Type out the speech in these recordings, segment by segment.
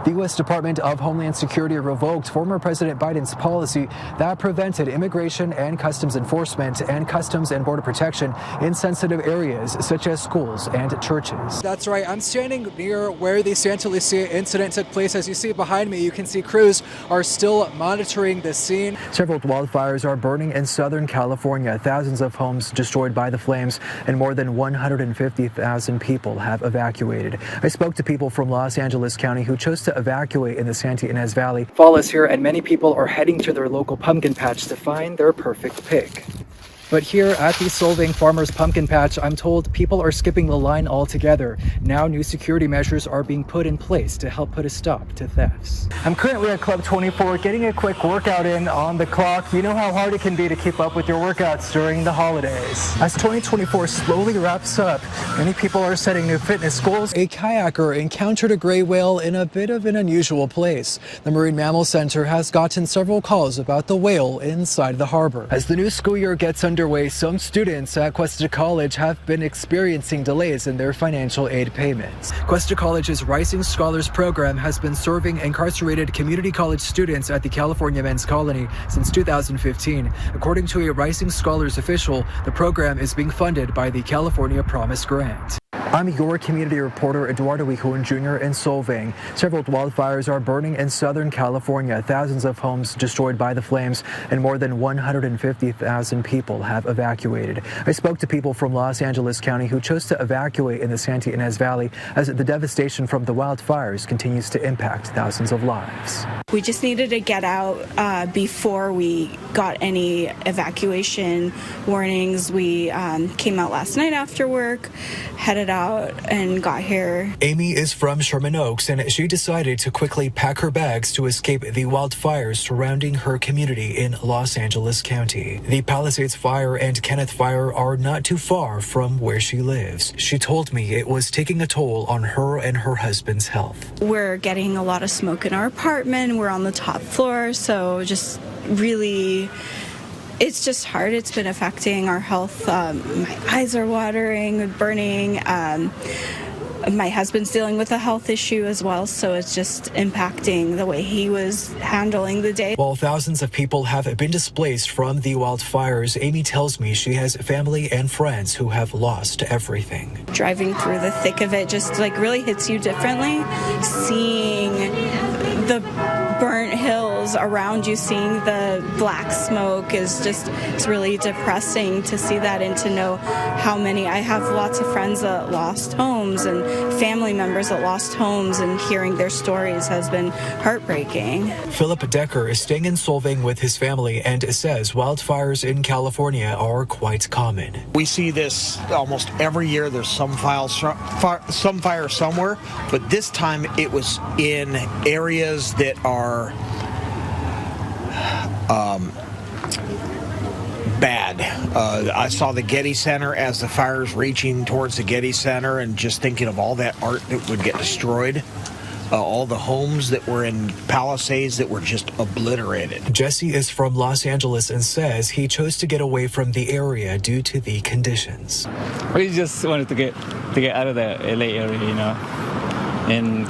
The U.S. Department of Homeland Security revoked former President Biden's policy that prevented immigration and customs enforcement and Customs and Border Protection in sensitive areas such as schools and churches. That's right. I'm standing near where the Santa Lucia incident took place. As you see behind me, you can see crews are still monitoring the scene. Several wildfires are burning in Southern California. Thousands of homes destroyed by the flames, and more than 150,000 people have evacuated. I spoke to people from Los Angeles County who chose to evacuate in the Santa Ynez Valley. Fall is here, and many people are heading to their local pumpkin patch to find their perfect pick. But here at the Solvang Farmers Pumpkin Patch, I'm told people are skipping the line altogether. Now new security measures are being put in place to help put a stop to thefts. I'm currently at Club 24 getting a quick workout in on the clock. You know how hard it can be to keep up with your workouts during the holidays. As 2024 slowly wraps up, many people are setting new fitness goals. A kayaker encountered a gray whale in a bit of an unusual place. The Marine Mammal Center has gotten several calls about the whale inside the harbor. As the new school year gets underway, some students at Cuesta College have been experiencing delays in their financial aid payments. Cuesta College's Rising Scholars Program has been serving incarcerated community college students at the California Men's Colony since 2015. According to a Rising Scholars official, the program is being funded by the California Promise Grant. I'm your community reporter, Eduardo Huijon Jr. in Solvang. Several wildfires are burning in Southern California. Thousands of homes destroyed by the flames, and more than 150,000 people have evacuated. I spoke to people from Los Angeles County who chose to evacuate in the Santa Ynez Valley as the devastation from the wildfires continues to impact thousands of lives. We just needed to get out before we got any evacuation warnings. We came out last night after work, headed out and got here. Amy is from Sherman Oaks, and she decided to quickly pack her bags to escape the wildfires surrounding her community in Los Angeles County. The Palisades Fire and Kenneth Fire are not too far from where she lives. She told me it was taking a toll on her and her husband's health. We're getting a lot of smoke in our apartment. We're on the top floor, so just really, it's just hard. It's been affecting our health. My eyes are watering, burning. My husband's dealing with a health issue as well, so it's just impacting the way he was handling the day. While thousands of people have been displaced from the wildfires, Amy tells me she has family and friends who have lost everything. Driving through the thick of it just like really hits you differently. Seeing the burnt hills around you, seeing the black smoke is just, it's really depressing to see that and to know how many. I have lots of friends that lost homes and family members that lost homes, and hearing their stories has been heartbreaking. Philip Decker is staying in Solvang with his family and says wildfires in California are quite common. We see this almost every year. There's some fire somewhere, but this time it was in areas that are bad. I saw the Getty Center as the fire's reaching towards the Getty Center, and just thinking of all that art that would get destroyed. All the homes that were in Palisades that were just obliterated. Jesse is from Los Angeles and says he chose to get away from the area due to the conditions. We just wanted to get out of the LA area, you know, and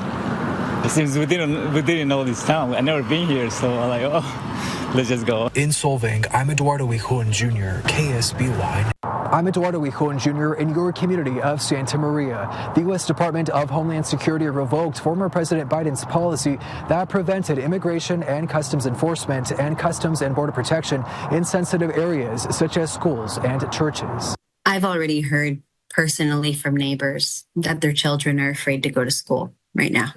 it seems we didn't know this town. I've never been here, so I'm like, oh, let's just go. In Solvang, I'm Eduardo Huijon Jr., KSBY. I'm Eduardo Huijon Jr. in your community of Santa Maria. The U.S. Department of Homeland Security revoked former President Biden's policy that prevented immigration and customs enforcement and Customs and Border Protection in sensitive areas such as schools and churches. I've already heard personally from neighbors that their children are afraid to go to school right now.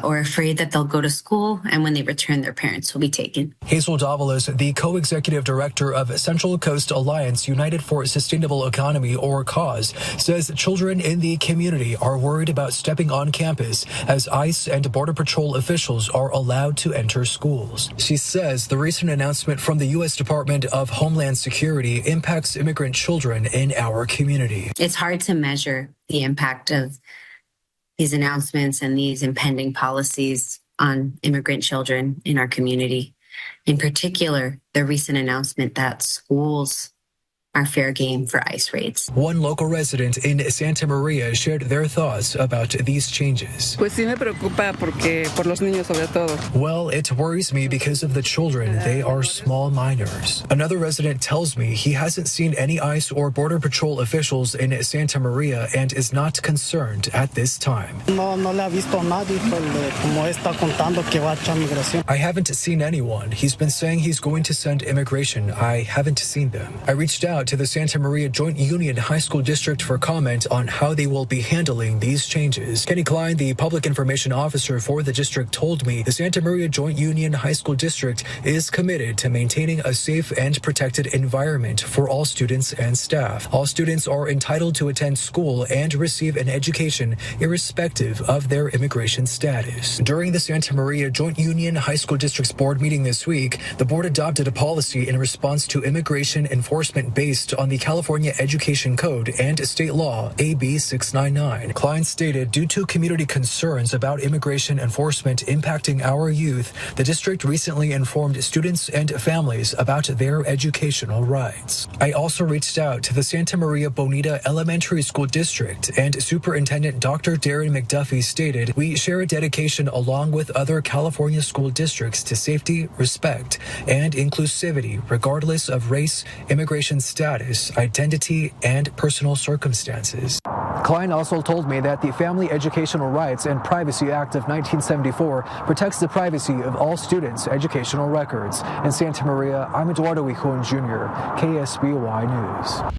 Or afraid that they'll go to school and when they return, their parents will be taken. Hazel Davalos, the co-executive director of Central Coast Alliance United for Sustainable Economy, or CAUSE, says children in the community are worried about stepping on campus as ICE and Border Patrol officials are allowed to enter schools. She says the recent announcement from the U.S. Department of Homeland Security impacts immigrant children in our community. It's hard to measure the impact of these announcements and these impending policies on immigrant children in our community. In particular, the recent announcement that schools are fair game for ICE raids. One local resident in Santa Maria shared their thoughts about these changes. Pues sí me preocupa porque por los niños sobre todo. Well, it worries me because of the children. They are small minors. Another resident tells me he hasn't seen any ICE or Border Patrol officials in Santa Maria and is not concerned at this time. No le ha visto a nadie, como está contando que va a echar migración. I haven't seen anyone. He's been saying he's going to send immigration. I haven't seen them. I reached out to the Santa Maria Joint Union High School District for comment on how they will be handling these changes. Kenny Klein, the public information officer for the district, told me the Santa Maria Joint Union High School District is committed to maintaining a safe and protected environment for all students and staff. All students are entitled to attend school and receive an education irrespective of their immigration status. During the Santa Maria Joint Union High School District's board meeting this week, the board adopted a policy in response to immigration enforcement based on the California Education Code and state law AB 699. Klein stated, due to community concerns about immigration enforcement impacting our youth, the district recently informed students and families about their educational rights. I also reached out to the Santa Maria Bonita Elementary School District, and Superintendent Dr. Darren McDuffie stated, we share a dedication along with other California school districts to safety, respect, and inclusivity regardless of race, immigration status, identity, and personal circumstances. Klein also told me that the Family Educational Rights and Privacy Act of 1974 protects the privacy of all students' educational records. In Santa Maria, I'm Eduardo Huijon Jr., KSBY News.